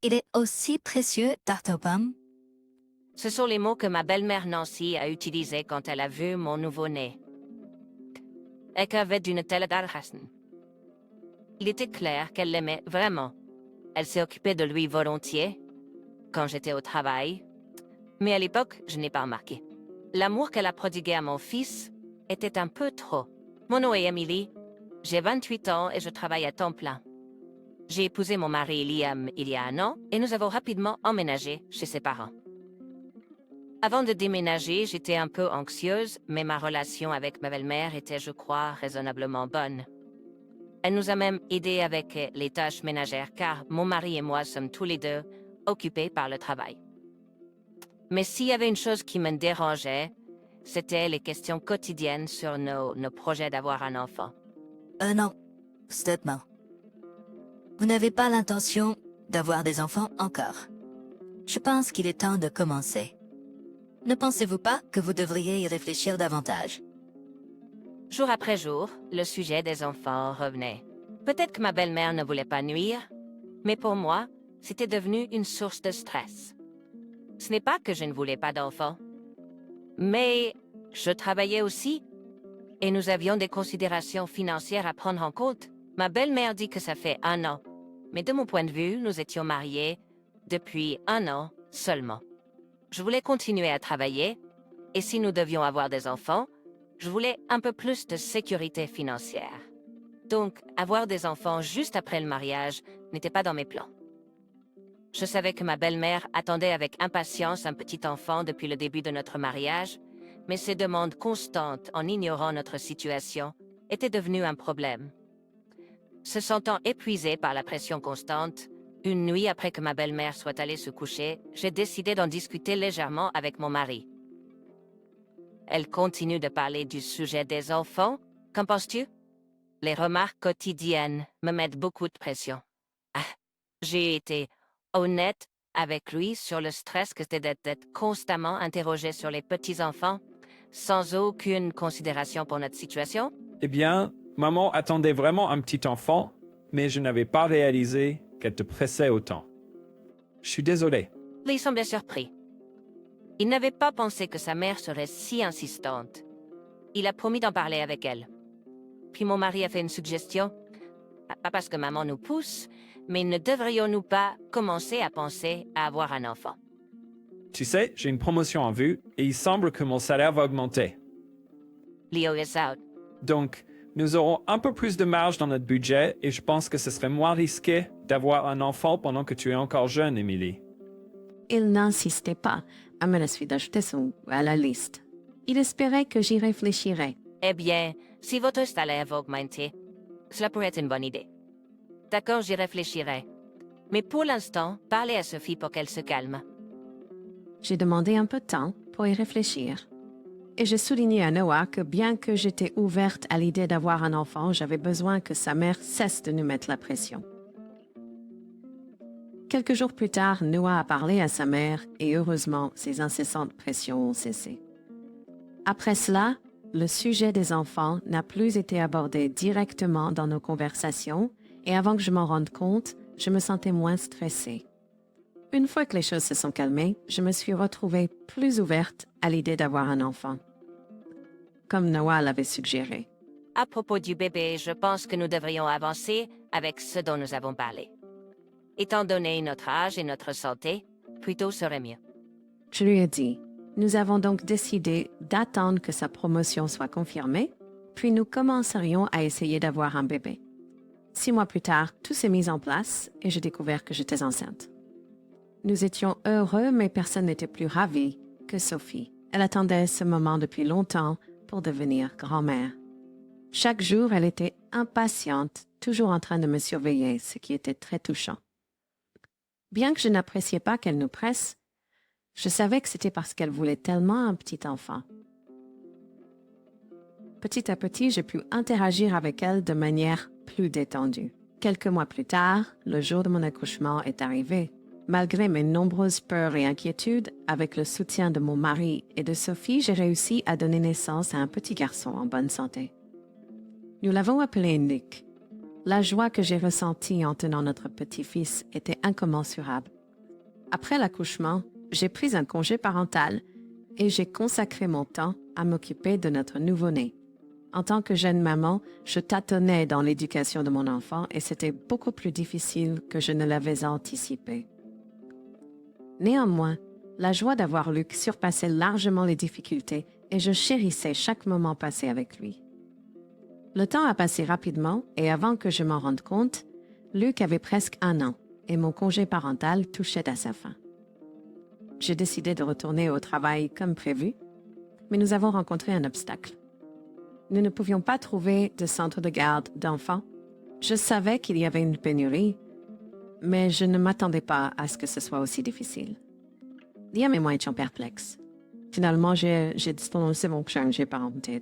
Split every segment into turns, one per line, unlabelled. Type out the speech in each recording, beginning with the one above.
Il est aussi précieux, tarte aux pommes.
Ce sont les mots que ma belle-mère Nancy a utilisés quand elle a vu mon nouveau-né. Elle avait d'une telle adresse. Il était clair qu'elle l'aimait vraiment. Elle s'est occupée de lui volontiers, quand j'étais au travail, mais à l'époque, je n'ai pas remarqué. L'amour qu'elle a prodigué à mon fils était un peu trop. Mon nom est Emily, j'ai 28 ans et je travaille à temps plein. J'ai épousé mon mari Liam il y a 1 an et nous avons rapidement emménagé chez ses parents. Avant de déménager, j'étais un peu anxieuse, mais ma relation avec ma belle-mère était, je crois, raisonnablement bonne. Elle nous a même aidés avec les tâches ménagères car mon mari et moi sommes tous les deux occupés par le travail. Mais s'il y avait une chose qui me dérangeait, c'était les questions quotidiennes sur nos projets d'avoir un enfant.
Non, stop. Vous n'avez pas l'intention d'avoir des enfants encore. Je pense qu'il est temps de commencer. Ne pensez-vous pas que vous devriez y réfléchir davantage?
Jour après jour, le sujet des enfants revenait. Peut-être que ma belle-mère ne voulait pas nuire, mais pour moi, c'était devenu une source de stress. Ce n'est pas que je ne voulais pas d'enfants, mais je travaillais aussi et nous avions des considérations financières à prendre en compte. Ma belle-mère dit que ça fait 1 an, mais de mon point de vue, nous étions mariés depuis 1 an seulement. Je voulais continuer à travailler, et si nous devions avoir des enfants, je voulais un peu plus de sécurité financière. Donc, avoir des enfants juste après le mariage n'était pas dans mes plans. Je savais que ma belle-mère attendait avec impatience un petit enfant depuis le début de notre mariage, mais ses demandes constantes en ignorant notre situation étaient devenues un problème. Se sentant épuisée par la pression constante, une nuit après que ma belle-mère soit allée se coucher, j'ai décidé d'en discuter légèrement avec mon mari. Elle continue de parler du sujet des enfants. Qu'en penses-tu? Les remarques quotidiennes me mettent beaucoup de pression. Ah, j'ai été honnête avec lui sur le stress que c'était d'être constamment interrogé sur les petits-enfants, sans aucune considération pour notre situation.
Eh bien, maman attendait vraiment un petit enfant, mais je n'avais pas réalisé qu'elle te pressait autant. Je suis désolé.
Il semblait surpris. Il n'avait pas pensé que sa mère serait si insistante. Il a promis d'en parler avec elle. Puis mon mari a fait une suggestion. Pas parce que maman nous pousse, mais ne devrions-nous pas commencer à penser à avoir un enfant?
Tu sais, j'ai une promotion en vue et il semble que mon salaire va augmenter.
Leo is out.
Donc, nous aurons un peu plus de marge dans notre budget et je pense que ce serait moins risqué d'avoir un enfant pendant que tu es encore jeune, Emily.
Il n'insistait pas à me la suite d'ajouter son à la liste. Il espérait que j'y réfléchirais.
Eh bien, si votre salaire va augmenter, cela pourrait être une bonne idée. D'accord, j'y réfléchirai. Mais pour l'instant, parlez à Sophie pour qu'elle se calme.
J'ai demandé un peu de temps pour y réfléchir. Et j'ai souligné à Noah que bien que j'étais ouverte à l'idée d'avoir un enfant, j'avais besoin que sa mère cesse de nous mettre la pression. Quelques jours plus tard, Noah a parlé à sa mère et heureusement, ses incessantes pressions ont cessé. Après cela, le sujet des enfants n'a plus été abordé directement dans nos conversations et avant que je m'en rende compte, je me sentais moins stressée. Une fois que les choses se sont calmées, je me suis retrouvée plus ouverte à l'idée d'avoir un enfant, comme Noah l'avait suggéré.
À propos du bébé, je pense que nous devrions avancer avec ce dont nous avons parlé. Étant donné notre âge et notre santé, plus tôt serait mieux.
Je lui ai dit, nous avons donc décidé d'attendre que sa promotion soit confirmée, puis nous commencerions à essayer d'avoir un bébé. 6 mois plus tard, tout s'est mis en place et j'ai découvert que j'étais enceinte. Nous étions heureux, mais personne n'était plus ravi que Sophie. Elle attendait ce moment depuis longtemps pour devenir grand-mère. Chaque jour, elle était impatiente, toujours en train de me surveiller, ce qui était très touchant. Bien que je n'appréciais pas qu'elle nous presse, je savais que c'était parce qu'elle voulait tellement un petit enfant. Petit à petit, j'ai pu interagir avec elle de manière plus détendue. Quelques mois plus tard, le jour de mon accouchement est arrivé. Malgré mes nombreuses peurs et inquiétudes, avec le soutien de mon mari et de Sophie, j'ai réussi à donner naissance à un petit garçon en bonne santé. Nous l'avons appelé Nick. La joie que j'ai ressentie en tenant notre petit-fils était incommensurable. Après l'accouchement, j'ai pris un congé parental et j'ai consacré mon temps à m'occuper de notre nouveau-né. En tant que jeune maman, je tâtonnais dans l'éducation de mon enfant et c'était beaucoup plus difficile que je ne l'avais anticipé. Néanmoins, la joie d'avoir Luc surpassait largement les difficultés et je chérissais chaque moment passé avec lui. Le temps a passé rapidement et avant que je m'en rende compte, Luc avait presque 1 an et mon congé parental touchait à sa fin. J'ai décidé de retourner au travail comme prévu, mais nous avons rencontré un obstacle. Nous ne pouvions pas trouver de centre de garde d'enfants. Je savais qu'il y avait une pénurie, mais je ne m'attendais pas à ce que ce soit aussi difficile. Liam et moi étions perplexes. Finalement, j'ai dispensé mon congé parental.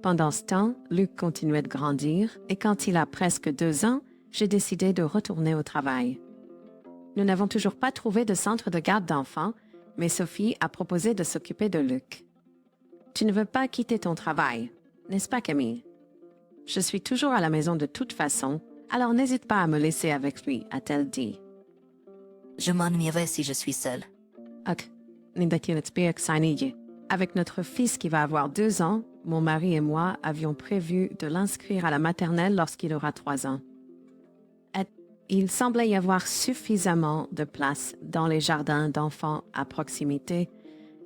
Pendant ce temps, Luc continuait de grandir et quand il a presque 2 ans, j'ai décidé de retourner au travail. Nous n'avons toujours pas trouvé de centre de garde d'enfants, mais Sophie a proposé de s'occuper de Luc. « Tu ne veux pas quitter ton travail, n'est-ce pas, Camille? Je suis toujours à la maison de toute façon, alors n'hésite pas à me laisser avec lui, a-t-elle dit.
Je m'ennuierais si je suis seule.
Ok, avec notre fils qui va avoir 2 ans, mon mari et moi avions prévu de l'inscrire à la maternelle lorsqu'il aura 3 ans. Il semblait y avoir suffisamment de place dans les jardins d'enfants à proximité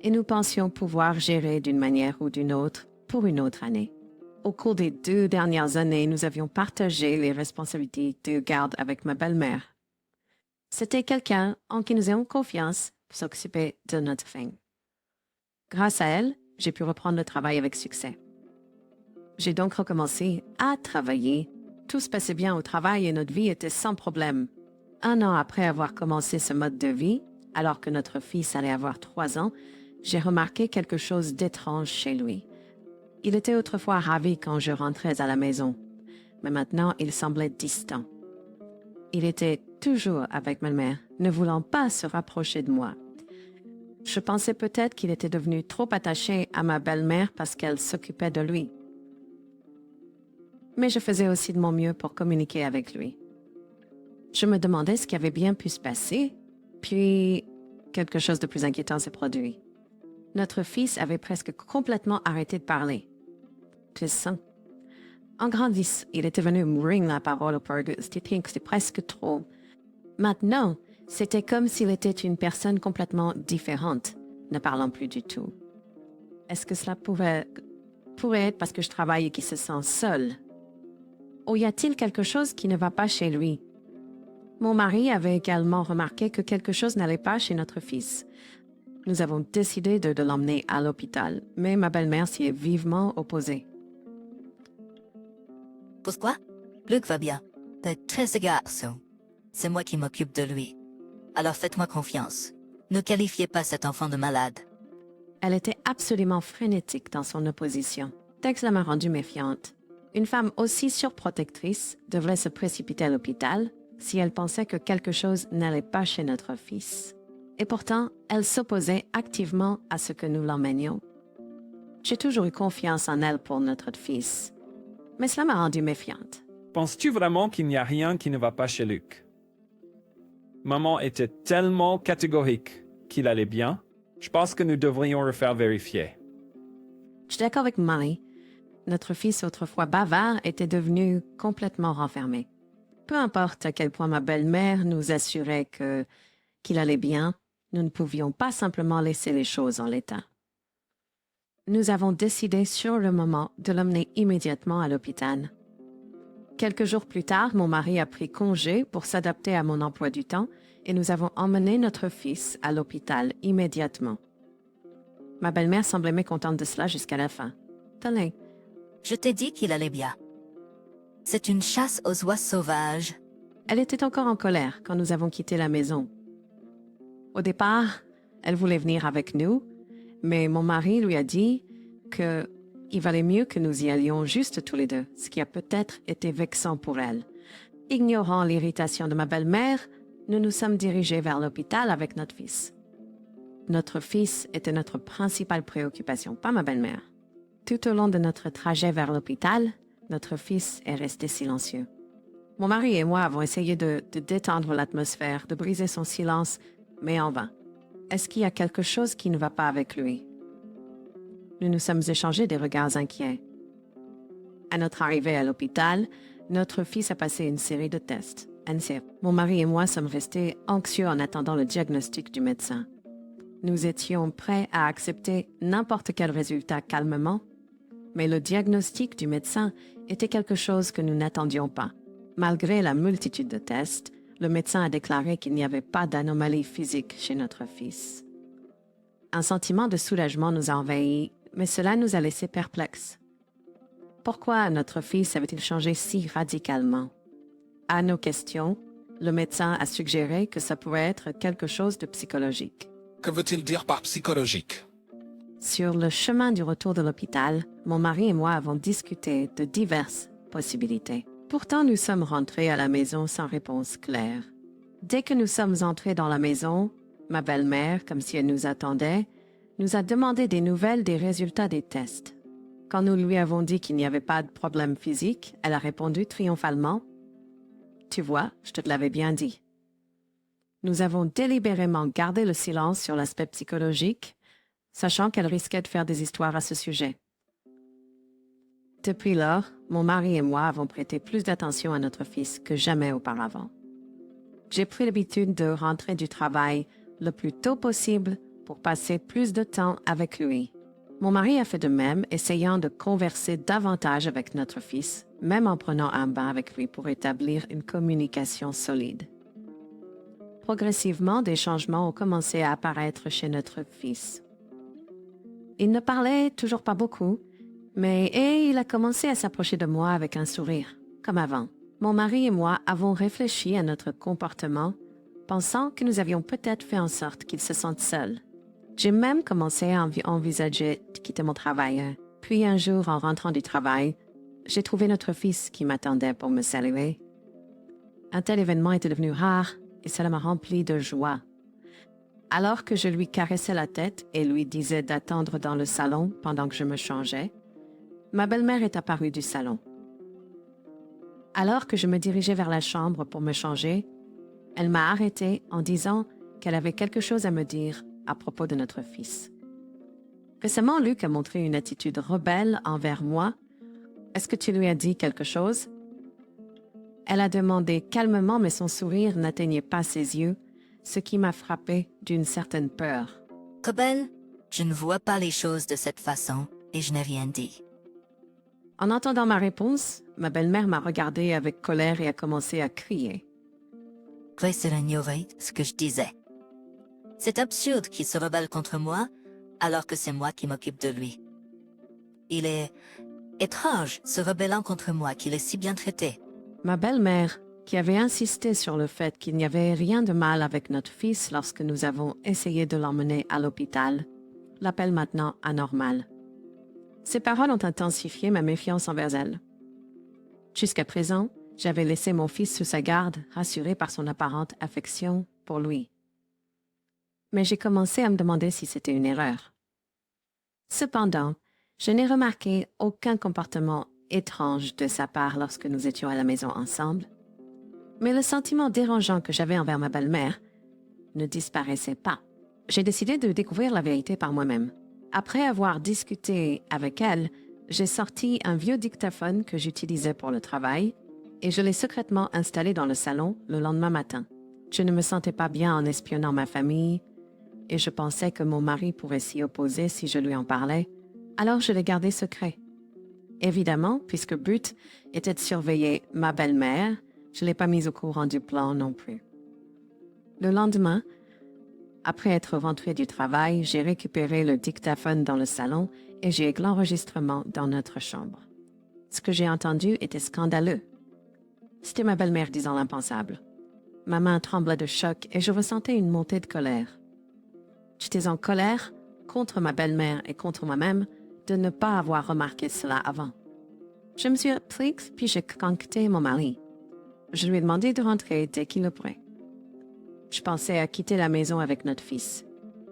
et nous pensions pouvoir gérer d'une manière ou d'une autre pour une autre année. Au cours des 2 dernières années, nous avions partagé les responsabilités de garde avec ma belle-mère. C'était quelqu'un en qui nous avons confiance pour s'occuper de notre fille. Grâce à elle, j'ai pu reprendre le travail avec succès. J'ai donc recommencé à travailler. Tout se passait bien au travail et notre vie était sans problème. 1 an après avoir commencé ce mode de vie, alors que notre fils allait avoir 3 ans, j'ai remarqué quelque chose d'étrange chez lui. Il était autrefois ravi quand je rentrais à la maison, mais maintenant il semblait distant. Il était toujours avec ma mère, ne voulant pas se rapprocher de moi. Je pensais peut-être qu'il était devenu trop attaché à ma belle-mère parce qu'elle s'occupait de lui. Mais je faisais aussi de mon mieux pour communiquer avec lui. Je me demandais ce qui avait bien pu se passer, puis quelque chose de plus inquiétant s'est produit. Notre fils avait presque complètement arrêté de parler. Tu sais, en grandissant, il était venu mourir la parole au père, c'était presque trop. Maintenant, c'était comme s'il était une personne complètement différente, ne parlant plus du tout. Est-ce que cela pourrait être parce que je travaille et qu'il se sent seul? Ou y a-t-il quelque chose qui ne va pas chez lui? Mon mari avait également remarqué que quelque chose n'allait pas chez notre fils. Nous avons décidé de l'emmener à l'hôpital, mais ma belle-mère s'y est vivement opposée.
Pourquoi? Luc va bien. T'es très garçon. C'est moi qui m'occupe de lui. Alors faites-moi confiance. Ne qualifiez pas cet enfant de malade.
Elle était absolument frénétique dans son opposition. Cela m'a rendue méfiante. Une femme aussi surprotectrice devrait se précipiter à l'hôpital si elle pensait que quelque chose n'allait pas chez notre fils. Et pourtant, elle s'opposait activement à ce que nous l'emmenions. J'ai toujours eu confiance en elle pour notre fils, mais cela m'a rendue méfiante.
Penses-tu vraiment qu'il n'y a rien qui ne va pas chez Luc? Maman était tellement catégorique qu'il allait bien. Je pense que nous devrions le faire vérifier.
Je suis d'accord avec Molly. Notre fils, autrefois bavard, était devenu complètement renfermé. Peu importe à quel point ma belle-mère nous assurait qu'il allait bien, nous ne pouvions pas simplement laisser les choses en l'état. Nous avons décidé sur le moment de l'emmener immédiatement à l'hôpital. Quelques jours plus tard, mon mari a pris congé pour s'adapter à mon emploi du temps et nous avons emmené notre fils à l'hôpital immédiatement. Ma belle-mère semblait mécontente de cela jusqu'à la fin. Tenez.
Je t'ai dit qu'il allait bien. C'est une chasse aux oies sauvages.
Elle était encore en colère quand nous avons quitté la maison. Au départ, elle voulait venir avec nous, mais mon mari lui a dit qu'il valait mieux que nous y allions juste tous les deux, ce qui a peut-être été vexant pour elle. Ignorant l'irritation de ma belle-mère, nous nous sommes dirigés vers l'hôpital avec notre fils. Notre fils était notre principale préoccupation, pas ma belle-mère. Tout au long de notre trajet vers l'hôpital, notre fils est resté silencieux. Mon mari et moi avons essayé de détendre l'atmosphère, de briser son silence, mais en vain. Est-ce qu'il y a quelque chose qui ne va pas avec lui? Nous nous sommes échangés des regards inquiets. À notre arrivée à l'hôpital, notre fils a passé une série de tests. Mon mari et moi sommes restés anxieux en attendant le diagnostic du médecin. Nous étions prêts à accepter n'importe quel résultat calmement, mais le diagnostic du médecin était quelque chose que nous n'attendions pas. Malgré la multitude de tests, le médecin a déclaré qu'il n'y avait pas d'anomalie physique chez notre fils. Un sentiment de soulagement nous a envahis, mais cela nous a laissés perplexes. Pourquoi notre fils avait-il changé si radicalement? À nos questions, le médecin a suggéré que ça pourrait être quelque chose de psychologique.
Que veut-il dire par psychologique?
Sur le chemin du retour de l'hôpital, mon mari et moi avons discuté de diverses possibilités. Pourtant, nous sommes rentrés à la maison sans réponse claire. Dès que nous sommes entrés dans la maison, ma belle-mère, comme si elle nous attendait, nous a demandé des nouvelles des résultats des tests. Quand nous lui avons dit qu'il n'y avait pas de problème physique, elle a répondu triomphalement « Tu vois, je te l'avais bien dit ». Nous avons délibérément gardé le silence sur l'aspect psychologique, sachant qu'elle risquait de faire des histoires à ce sujet. Depuis lors, mon mari et moi avons prêté plus d'attention à notre fils que jamais auparavant. J'ai pris l'habitude de rentrer du travail le plus tôt possible pour passer plus de temps avec lui. Mon mari a fait de même, essayant de converser davantage avec notre fils, même en prenant un bain avec lui pour établir une communication solide. Progressivement, des changements ont commencé à apparaître chez notre fils. Il ne parlait toujours pas beaucoup, mais il a commencé à s'approcher de moi avec un sourire, comme avant. Mon mari et moi avons réfléchi à notre comportement, pensant que nous avions peut-être fait en sorte qu'il se sente seul. J'ai même commencé à envisager de quitter mon travail. Puis un jour, en rentrant du travail, j'ai trouvé notre fils qui m'attendait pour me saluer. Un tel événement était devenu rare et cela m'a rempli de joie. Alors que je lui caressais la tête et lui disais d'attendre dans le salon pendant que je me changeais, ma belle-mère est apparue du salon. Alors que je me dirigeais vers la chambre pour me changer, elle m'a arrêtée en disant qu'elle avait quelque chose à me dire à propos de notre fils. Récemment, Luc a montré une attitude rebelle envers moi. Est-ce que tu lui as dit quelque chose? Elle a demandé calmement, mais son sourire n'atteignait pas ses yeux, ce qui m'a frappé d'une certaine peur.
Rebelle, je ne vois pas les choses de cette façon et je n'ai rien dit.
En entendant ma réponse, ma belle-mère m'a regardée avec colère et a commencé à crier.
Grace a ignoré ce que je disais. C'est absurde qu'il se rebelle contre moi alors que c'est moi qui m'occupe de lui. Il est étrange, se rebellant contre moi, qu'il est si bien traité.
Ma belle-mère, qui avait insisté sur le fait qu'il n'y avait rien de mal avec notre fils lorsque nous avons essayé de l'emmener à l'hôpital, l'appelle maintenant anormal. Ces paroles ont intensifié ma méfiance envers elle. Jusqu'à présent, j'avais laissé mon fils sous sa garde, rassuré par son apparente affection pour lui. Mais j'ai commencé à me demander si c'était une erreur. Cependant, je n'ai remarqué aucun comportement étrange de sa part lorsque nous étions à la maison ensemble, mais le sentiment dérangeant que j'avais envers ma belle-mère ne disparaissait pas. J'ai décidé de découvrir la vérité par moi-même. Après avoir discuté avec elle, j'ai sorti un vieux dictaphone que j'utilisais pour le travail et je l'ai secrètement installé dans le salon le lendemain matin. Je ne me sentais pas bien en espionnant ma famille et je pensais que mon mari pourrait s'y opposer si je lui en parlais, alors je l'ai gardé secret. Évidemment, puisque le but était de surveiller ma belle-mère, je ne l'ai pas mise au courant du plan non plus. Le lendemain, après être rentrée du travail, j'ai récupéré le dictaphone dans le salon et j'ai eu l'enregistrement dans notre chambre. Ce que j'ai entendu était scandaleux. C'était ma belle-mère disant l'impensable. Ma main tremblait de choc et je ressentais une montée de colère. J'étais en colère contre ma belle-mère et contre moi-même de ne pas avoir remarqué cela avant. Je me suis appelée puis j'ai contacté mon mari. Je lui ai demandé de rentrer dès qu'il le pourrait. Je pensais à quitter la maison avec notre fils.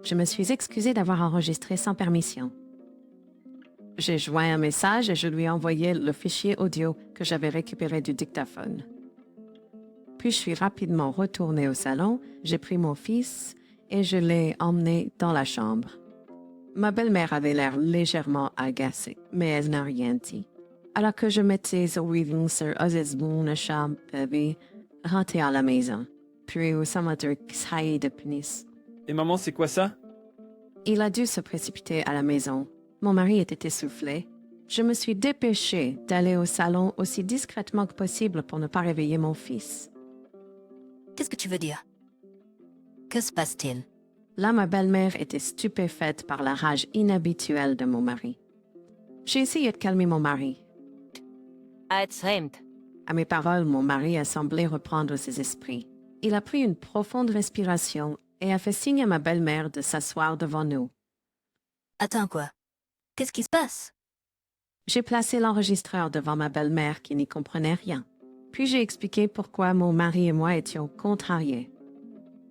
Je me suis excusée d'avoir enregistré sans permission. J'ai joint un message et je lui ai envoyé le fichier audio que j'avais récupéré du dictaphone. Puis je suis rapidement retournée au salon, j'ai pris mon fils et je l'ai emmené dans la chambre. Ma belle-mère avait l'air légèrement agacée, mais elle n'a rien dit. Alors que je mettais au reading sur Osesboon, chambre, bébé, rentré à la maison. Puis au samedi, saillie de pénis.
Et maman, c'est quoi ça?
Il a dû se précipiter à la maison. Mon mari était essoufflé. Je me suis dépêchée d'aller au salon aussi discrètement que possible pour ne pas réveiller mon fils.
Qu'est-ce que tu veux dire? Que se passe-t-il?
Là, ma belle-mère était stupéfaite par la rage inhabituelle de mon mari. J'ai essayé de calmer mon mari.
Het vreemd.
À mes paroles, mon mari a semblé reprendre ses esprits. Il a pris une profonde respiration et a fait signe à ma belle-mère de s'asseoir devant nous.
Attends quoi? Qu'est-ce qui se passe?
J'ai placé l'enregistreur devant ma belle-mère qui n'y comprenait rien. Puis j'ai expliqué pourquoi mon mari et moi étions contrariés.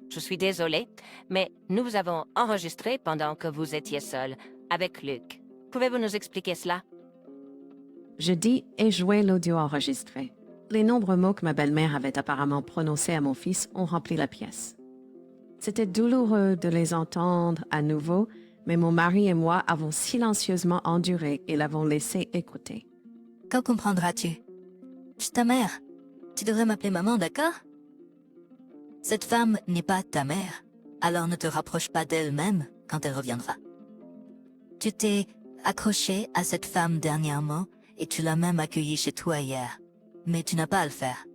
Je suis désolée, mais nous vous avons enregistré pendant que vous étiez seul, avec Luc. Pouvez-vous nous expliquer cela?
Je dis et jouais l'audio enregistré. Les nombreux mots que ma belle-mère avait apparemment prononcés à mon fils ont rempli la pièce. C'était douloureux de les entendre à nouveau, mais mon mari et moi avons silencieusement enduré et l'avons laissé écouter.
Quand comprendras-tu? Je suis ta mère. Tu devrais m'appeler maman, d'accord? Cette femme n'est pas ta mère, alors ne te rapproche pas d'elle-même quand elle reviendra. Tu t'es accroché à cette femme dernièrement et tu l'as même accueillie chez toi hier. Mais tu n'as pas à le faire.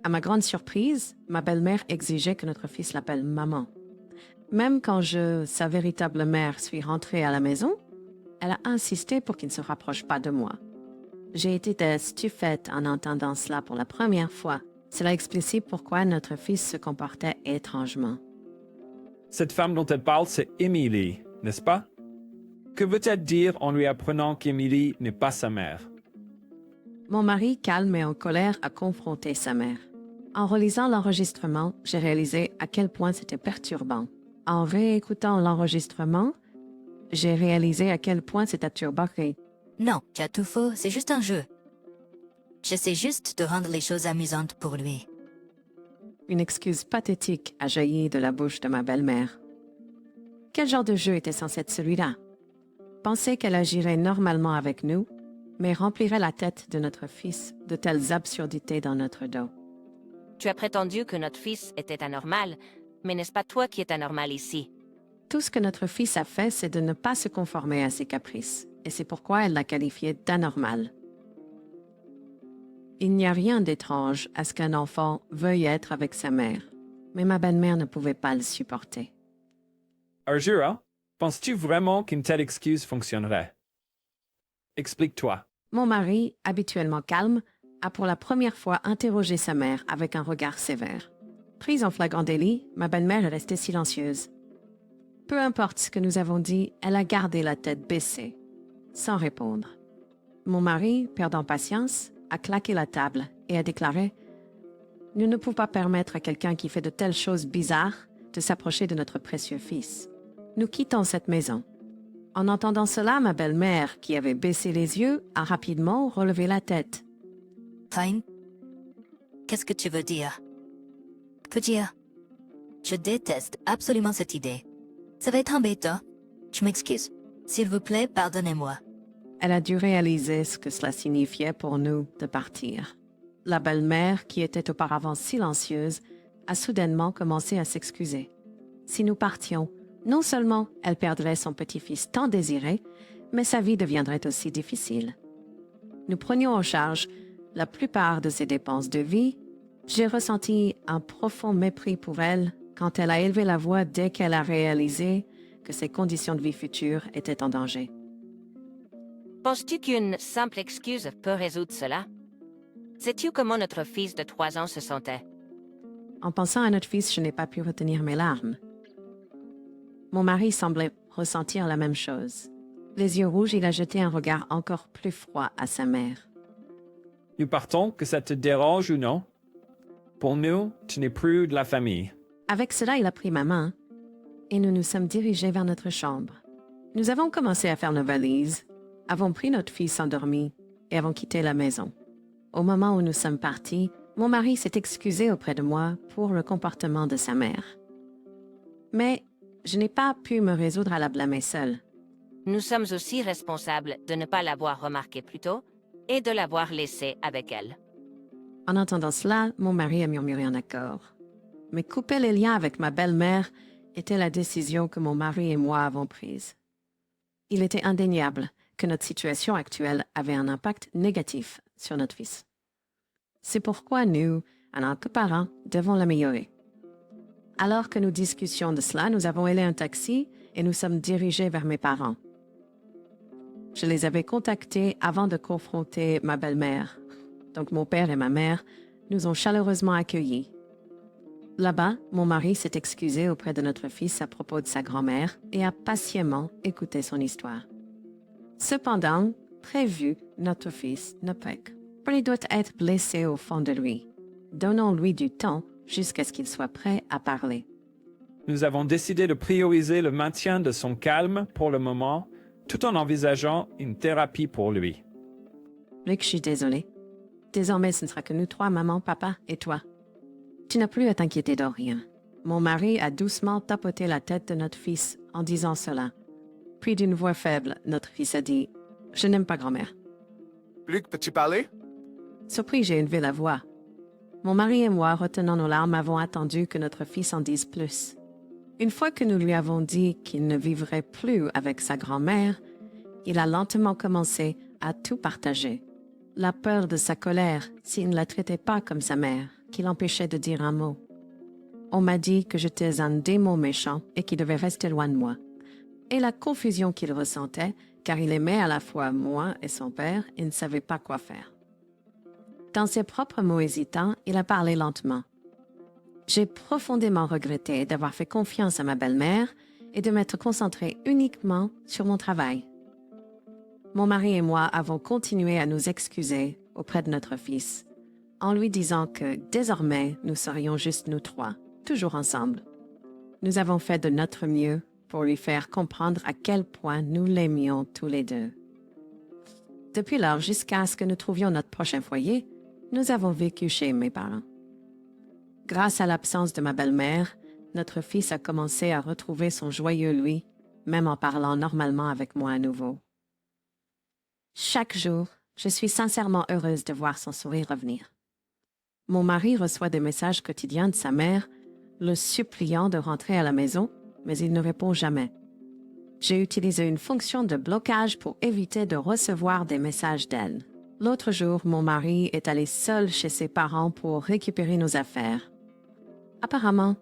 À ma grande surprise, ma belle-mère exigeait que notre fils l'appelle maman. Même quand je, sa véritable mère, suis rentrée à la maison, elle a insisté pour qu'il ne se rapproche pas de moi. J'ai été stupéfaite en entendant cela pour la première fois. Cela explique pourquoi notre fils se comportait étrangement.
Cette femme dont elle parle, c'est Emily, n'est-ce pas? Que veut-elle dire en lui apprenant qu'Emily n'est pas sa mère?
Mon mari, calme et en colère, a confronté sa mère. En relisant l'enregistrement, j'ai réalisé à quel point c'était perturbant. En réécoutant l'enregistrement, j'ai réalisé à quel point c'était turbaché.
Non, tu as tout faux, c'est juste un jeu. J'essaie juste de rendre les choses amusantes pour lui.
Une excuse pathétique a jailli de la bouche de ma belle-mère. Quel genre de jeu était censé être celui-là? Penser qu'elle agirait normalement avec nous, mais remplirait la tête de notre fils de telles absurdités dans notre dos.
Tu as prétendu que notre fils était anormal, mais n'est-ce pas toi qui es anormal ici?
Tout ce que notre fils a fait, c'est de ne pas se conformer à ses caprices, et c'est pourquoi elle l'a qualifié d'anormal. Il n'y a rien d'étrange à ce qu'un enfant veuille être avec sa mère, mais ma belle-mère ne pouvait pas le supporter.
Arjura, penses-tu vraiment qu'une telle excuse fonctionnerait? Explique-toi.
Mon mari, habituellement calme, a pour la première fois interrogé sa mère avec un regard sévère. Prise en flagrant délit, ma belle-mère est restée silencieuse. Peu importe ce que nous avons dit, elle a gardé la tête baissée, sans répondre. Mon mari, perdant patience, a claqué la table et a déclaré « Nous ne pouvons pas permettre à quelqu'un qui fait de telles choses bizarres de s'approcher de notre précieux fils. Nous quittons cette maison. » En entendant cela, ma belle-mère, qui avait baissé les yeux, a rapidement relevé la tête.
Fine. Qu'est-ce que tu veux dire? Peux dire. Je déteste absolument cette idée. Ça va être embêtant. Je m'excuse. S'il vous plaît, pardonnez-moi.
Elle a dû réaliser ce que cela signifiait pour nous de partir. La belle-mère, qui était auparavant silencieuse, a soudainement commencé à s'excuser. Si nous partions, non seulement elle perdrait son petit-fils tant désiré, mais sa vie deviendrait aussi difficile. Nous prenions en charge la plupart de ses dépenses de vie. J'ai ressenti un profond mépris pour elle quand elle a élevé la voix dès qu'elle a réalisé que ses conditions de vie futures étaient en danger.
Penses-tu qu'une simple excuse peut résoudre cela? Sais-tu comment notre fils de 3 ans se sentait?
En pensant à notre fils, je n'ai pas pu retenir mes larmes. Mon mari semblait ressentir la même chose. Les yeux rouges, il a jeté un regard encore plus froid à sa mère.
Nous partons, que ça te dérange ou non? Pour nous, tu n'es plus de la famille.
Avec cela, il a pris ma main et nous nous sommes dirigés vers notre chambre. Nous avons commencé à faire nos valises, avons pris notre fils endormi et avons quitté la maison. Au moment où nous sommes partis, Mon mari s'est excusé auprès de moi pour le comportement de sa mère. Mais je n'ai pas pu me résoudre à la blâmer seule.
Nous sommes aussi responsables de ne pas l'avoir remarqué plus tôt et de l'avoir laissé avec elle.
En entendant cela, mon mari a murmuré en accord. Mais couper les liens avec ma belle-mère était la décision que mon mari et moi avons prise. Il était indéniable que notre situation actuelle avait un impact négatif sur notre fils. C'est pourquoi nous, en tant que parents, devons l'améliorer. Alors que nous discutions de cela, nous avons ailé un taxi et nous sommes dirigés vers mes parents. Je les avais contactés avant de confronter ma belle-mère. Donc mon père et ma mère nous ont chaleureusement accueillis. Là-bas, mon mari s'est excusé auprès de notre fils à propos de sa grand-mère et a patiemment écouté son histoire. Cependant, prévu, notre fils ne pèque. Il doit être blessé au fond de lui. Donnons-lui du temps jusqu'à ce qu'il soit prêt à parler.
Nous avons décidé de prioriser le maintien de son calme pour le moment, tout en envisageant une thérapie pour lui.
Luc, je suis désolée. Désormais, ce ne sera que nous trois, maman, papa et toi. Tu n'as plus à t'inquiéter de rien. Mon mari a doucement tapoté la tête de notre fils en disant cela. Puis d'une voix faible, notre fils a dit « Je n'aime pas grand-mère ».
Luc, peux-tu parler?
Surpris, j'ai élevé la voix. Mon mari et moi, retenant nos larmes, avons attendu que notre fils en dise plus. Une fois que nous lui avons dit qu'il ne vivrait plus avec sa grand-mère, il a lentement commencé à tout partager. La peur de sa colère s'il ne la traitait pas comme sa mère, qui l'empêchait de dire un mot. On m'a dit que j'étais un démon méchant et qu'il devait rester loin de moi. Et la confusion qu'il ressentait, car il aimait à la fois moi et son père et ne savait pas quoi faire. Dans ses propres mots hésitants, il a parlé lentement. J'ai profondément regretté d'avoir fait confiance à ma belle-mère et de m'être concentrée uniquement sur mon travail. Mon mari et moi avons continué à nous excuser auprès de notre fils, en lui disant que désormais nous serions juste nous trois, toujours ensemble. Nous avons fait de notre mieux pour lui faire comprendre à quel point nous l'aimions tous les deux. Depuis lors, jusqu'à ce que nous trouvions notre prochain foyer, nous avons vécu chez mes parents. Grâce à l'absence de ma belle-mère, notre fils a commencé à retrouver son joyeux lui, même en parlant normalement avec moi à nouveau. Chaque jour, je suis sincèrement heureuse de voir son sourire revenir. Mon mari reçoit des messages quotidiens de sa mère, le suppliant de rentrer à la maison, mais il ne répond jamais. J'ai utilisé une fonction de blocage pour éviter de recevoir des messages d'elle. L'autre jour, mon mari est allé seul chez ses parents pour récupérer nos affaires. Apparemment,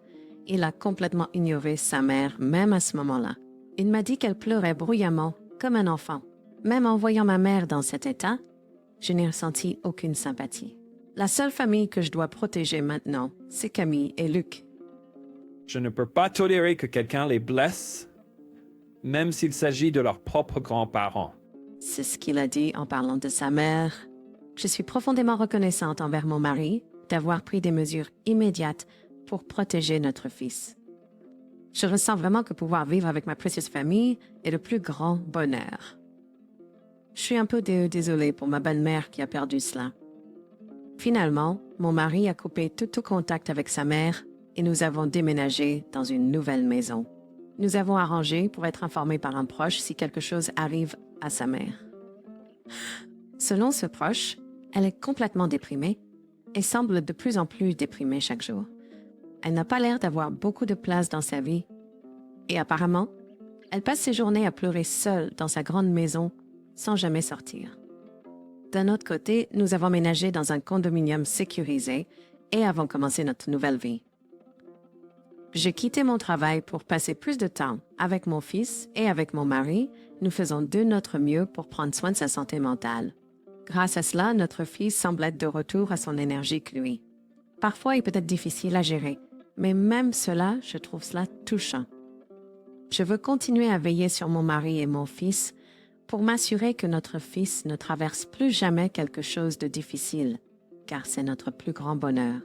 il a complètement ignoré sa mère, même à ce moment-là. Il m'a dit qu'elle pleurait bruyamment, comme un enfant. Même en voyant ma mère dans cet état, je n'ai ressenti aucune sympathie. La seule famille que je dois protéger maintenant, c'est Camille et Luc.
Je ne peux pas tolérer que quelqu'un les blesse, même s'il s'agit de leurs propres grands-parents.
C'est ce qu'il a dit en parlant de sa mère. Je suis profondément reconnaissante envers mon mari d'avoir pris des mesures immédiates pour protéger notre fils. Je ressens vraiment que pouvoir vivre avec ma précieuse famille est le plus grand bonheur. Je suis un peu désolée pour ma belle-mère qui a perdu cela. Finalement, mon mari a coupé tout contact avec sa mère et nous avons déménagé dans une nouvelle maison. Nous avons arrangé pour être informés par un proche si quelque chose arrive à sa mère. Selon ce proche, elle est complètement déprimée et semble de plus en plus déprimée chaque jour. Elle n'a pas l'air d'avoir beaucoup de place dans sa vie et apparemment, elle passe ses journées à pleurer seule dans sa grande maison sans jamais sortir. D'un autre côté, nous avons ménagé dans un condominium sécurisé et avons commencé notre nouvelle vie. J'ai quitté mon travail pour passer plus de temps avec mon fils et avec mon mari. Nous faisons de notre mieux pour prendre soin de sa santé mentale. Grâce à cela, notre fils semble être de retour à son énergie que lui. Parfois, il peut être difficile à gérer, mais même cela, je trouve cela touchant. Je veux continuer à veiller sur mon mari et mon fils pour m'assurer que notre fils ne traverse plus jamais quelque chose de difficile, car c'est notre plus grand bonheur.